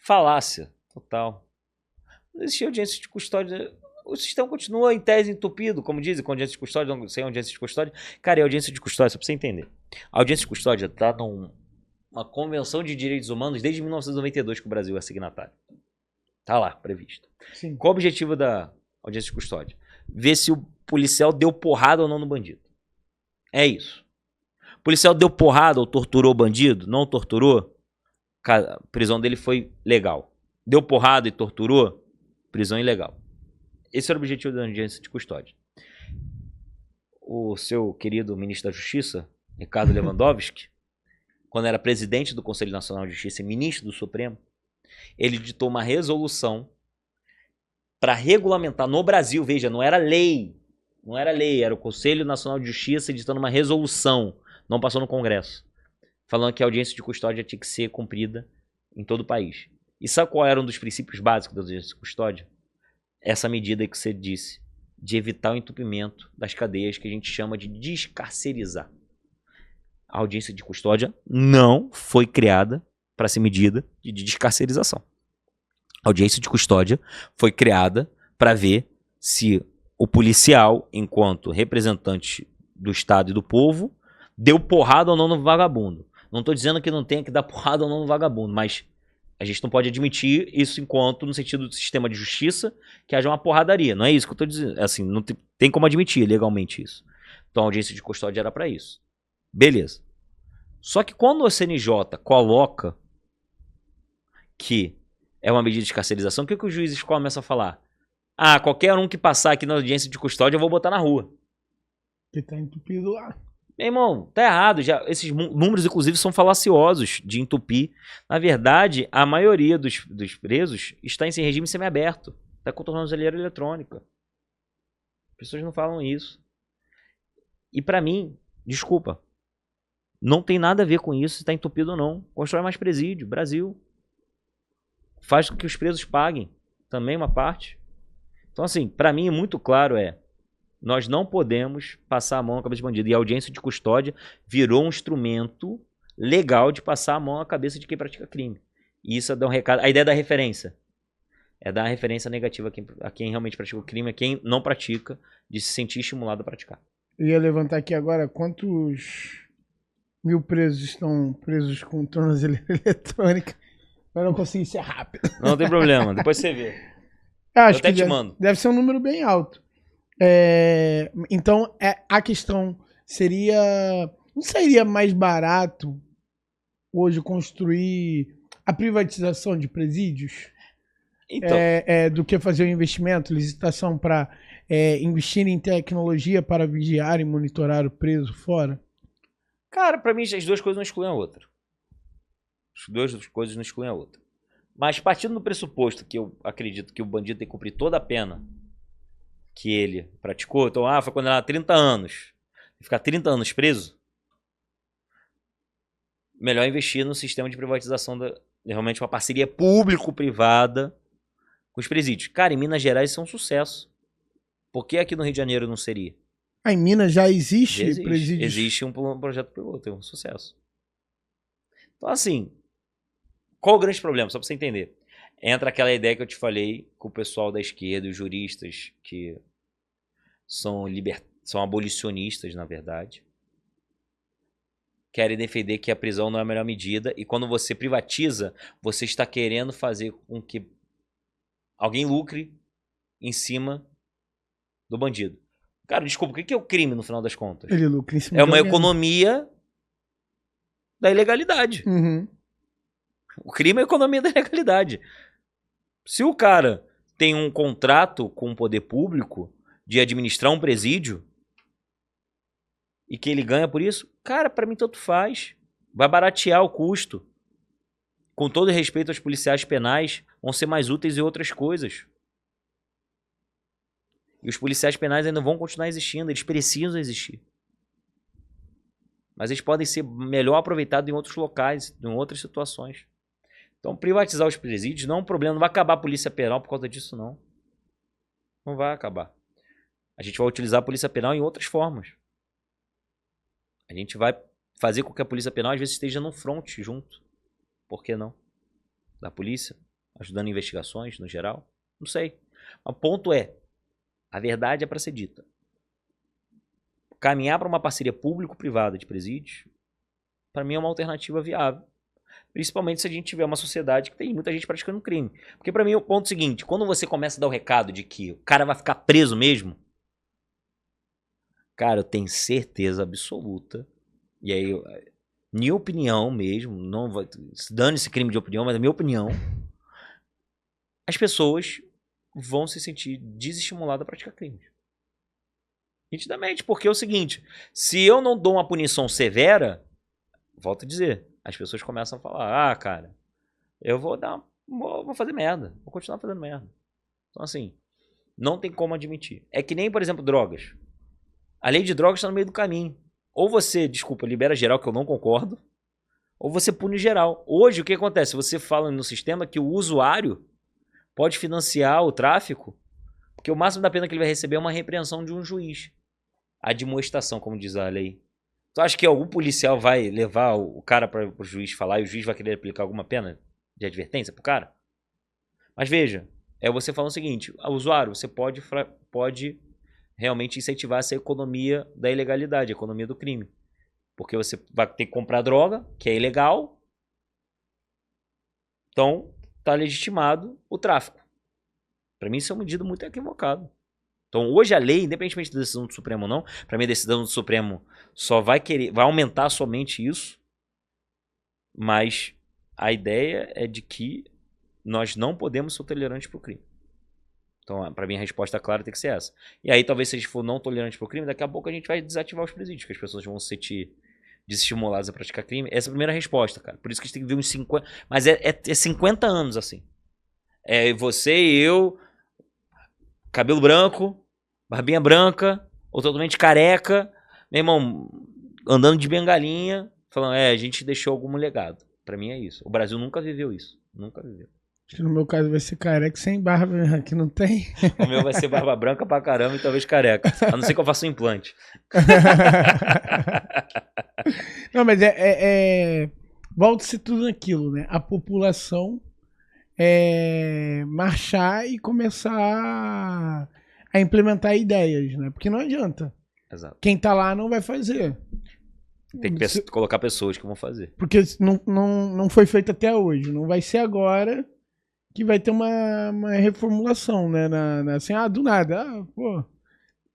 Falácia total. Não existia audiência de custódia. O sistema continua em tese entupido, como dizem, com audiência de custódia, sem audiência de custódia. Cara, e a audiência de custódia, só pra você entender. A audiência de custódia tá numa Convenção de Direitos Humanos desde 1992 que o Brasil é signatário. Tá lá, previsto. Sim. Qual o objetivo da audiência de custódia? Ver se o policial deu porrada ou não no bandido. É isso. O policial deu porrada ou torturou o bandido? Não torturou? A prisão dele foi legal. Deu porrada e torturou? Prisão ilegal. Esse era o objetivo da audiência de custódia. O seu querido ministro da Justiça, Ricardo Lewandowski, quando era presidente do Conselho Nacional de Justiça e ministro do Supremo, ele ditou uma resolução para regulamentar no Brasil, veja, não era lei, era o Conselho Nacional de Justiça editando uma resolução, não passou no Congresso, falando que a audiência de custódia tinha que ser cumprida em todo o país. E sabe qual era um dos princípios básicos da audiência de custódia? Essa medida que você disse, de evitar o entupimento das cadeias, que a gente chama de descarcerizar. A audiência de custódia não foi criada para ser medida de descarcerização. A audiência de custódia foi criada para ver se o policial, enquanto representante do Estado e do povo, deu porrada ou não no vagabundo. Não estou dizendo que não tenha que dar porrada ou não no vagabundo, mas a gente não pode admitir isso enquanto, no sentido do sistema de justiça, que haja uma porradaria. Não é isso que eu estou dizendo. Assim, não tem como admitir legalmente isso. Então a audiência de custódia era para isso. Beleza. Só que quando o CNJ coloca que é uma medida de carcerização, o que os juízes começam a falar? Ah, qualquer um que passar aqui na audiência de custódia eu vou botar na rua. Que tá entupido lá. Meu irmão, tá errado. Já, esses números, inclusive, são falaciosos de entupir. Na verdade, a maioria dos presos está em regime semiaberto. Está com tornozeleira eletrônica. As pessoas não falam isso. E para mim, desculpa, não tem nada a ver com isso se está entupido ou não. Constrói mais presídio. Brasil. Faz com que os presos paguem. Também uma parte. Então, assim, para mim, muito claro nós não podemos passar a mão na cabeça de bandido. E a audiência de custódia virou um instrumento legal de passar a mão na cabeça de quem pratica crime. E isso é dar um recado. A ideia da referência é dar uma referência negativa a quem realmente pratica o crime, a quem não pratica, de se sentir estimulado a praticar. Eu ia levantar aqui agora quantos mil presos estão presos com tornozeleira eletrônica, mas não consegui ser rápido. Não tem problema, depois você vê. Acho eu até que te mando. Deve ser um número bem alto. Então, a questão seria... Não seria mais barato hoje construir a privatização de presídios? Então, do que fazer o investimento, licitação para investir em tecnologia para vigiar e monitorar o preso fora? Cara, pra mim as duas coisas não excluem a outra. As duas coisas não excluem a outra. Mas partindo do pressuposto que eu acredito que o bandido tem que cumprir toda a pena que ele praticou, então, foi condenado a 30 anos. Ficar 30 anos preso, melhor investir no sistema de privatização, realmente uma parceria público-privada com os presídios. Cara, em Minas Gerais isso é um sucesso. Por que aqui no Rio de Janeiro não seria? Em Minas já existe presídio? Existe um projeto piloto, é um sucesso. Então, assim, qual o grande problema? Só pra você entender. Entra aquela ideia que eu te falei com o pessoal da esquerda, os juristas que são abolicionistas, na verdade. Querem defender que a prisão não é a melhor medida. E quando você privatiza, você está querendo fazer com que alguém lucre em cima do bandido. Cara, desculpa, o que é o crime no final das contas? Ele lucra em cima é uma economia da ilegalidade. Uhum. O crime é a economia da ilegalidade. Se o cara tem um contrato com o poder público de administrar um presídio e que ele ganha por isso, cara, pra mim tanto faz. Vai baratear o custo. Com todo respeito aos policiais penais, vão ser mais úteis em outras coisas. E os policiais penais ainda vão continuar existindo, eles precisam existir. Mas eles podem ser melhor aproveitados em outros locais, em outras situações. Então, privatizar os presídios não é um problema, não vai acabar a polícia penal por causa disso, não. Não vai acabar. A gente vai utilizar a polícia penal em outras formas. A gente vai fazer com que a polícia penal, às vezes, esteja no front junto. Por que não? Da polícia. ajudando em investigações no geral. Não sei. O ponto é, a verdade é para ser dita. Caminhar para uma parceria público-privada de presídios, para mim é uma alternativa viável. Principalmente se a gente tiver uma sociedade que tem muita gente praticando crime. Porque para mim é o ponto seguinte, quando você começa a dar o recado de que o cara vai ficar preso mesmo, cara, eu tenho certeza absoluta, e aí, minha opinião mesmo, não vai, dane esse crime de opinião, mas a minha opinião, as pessoas vão se sentir desestimuladas a praticar crimes. Nitidamente, porque é o seguinte, se eu não dou uma punição severa, volto a dizer, as pessoas começam a falar, cara, eu vou fazer merda, vou continuar fazendo merda. Então assim, não tem como admitir. É que nem, por exemplo, drogas. A lei de drogas está no meio do caminho. Ou você, desculpa, libera geral, que eu não concordo, ou você pune geral. Hoje, o que acontece? Você fala no sistema que o usuário pode financiar o tráfico, porque o máximo da pena que ele vai receber é uma repreensão de um juiz. A demonstração, como diz a lei. Tu acha que algum policial vai levar o cara para o juiz falar e o juiz vai querer aplicar alguma pena de advertência pro cara? Mas veja, é você falando o seguinte, o usuário, você pode realmente incentivar essa economia da ilegalidade, a economia do crime. Porque você vai ter que comprar droga, que é ilegal. Então, está legitimado o tráfico. Para mim, isso é uma medida muito equivocada. Então, hoje a lei, independentemente da decisão do Supremo ou não, para mim a decisão do Supremo só vai aumentar somente isso. Mas a ideia é de que nós não podemos ser tolerantes para o crime. Então, para mim, a resposta clara tem que ser essa. E aí, talvez, se a gente for não tolerante para o crime, daqui a pouco a gente vai desativar os presídios, que as pessoas vão se sentir desestimuladas a praticar crime. Essa é a primeira resposta, cara. Por isso que a gente tem que ver uns 50... Mas é 50 anos, assim. É você e eu, cabelo branco, barbinha branca, ou totalmente careca, meu irmão, andando de bengalinha, falando, a gente deixou algum legado. Pra mim é isso. O Brasil nunca viveu isso. Nunca viveu. Acho que no meu caso vai ser careca sem barba, que não tem. O meu vai ser barba branca pra caramba e talvez careca. A não ser que eu faça um implante. Não, mas volta-se tudo naquilo, né? A população marchar e começar a implementar ideias, né? Porque não adianta. Exato. Quem tá lá não vai fazer. Tem que colocar pessoas que vão fazer. Porque não foi feito até hoje. Não vai ser agora que vai ter uma reformulação, né? Assim, do nada. Pô,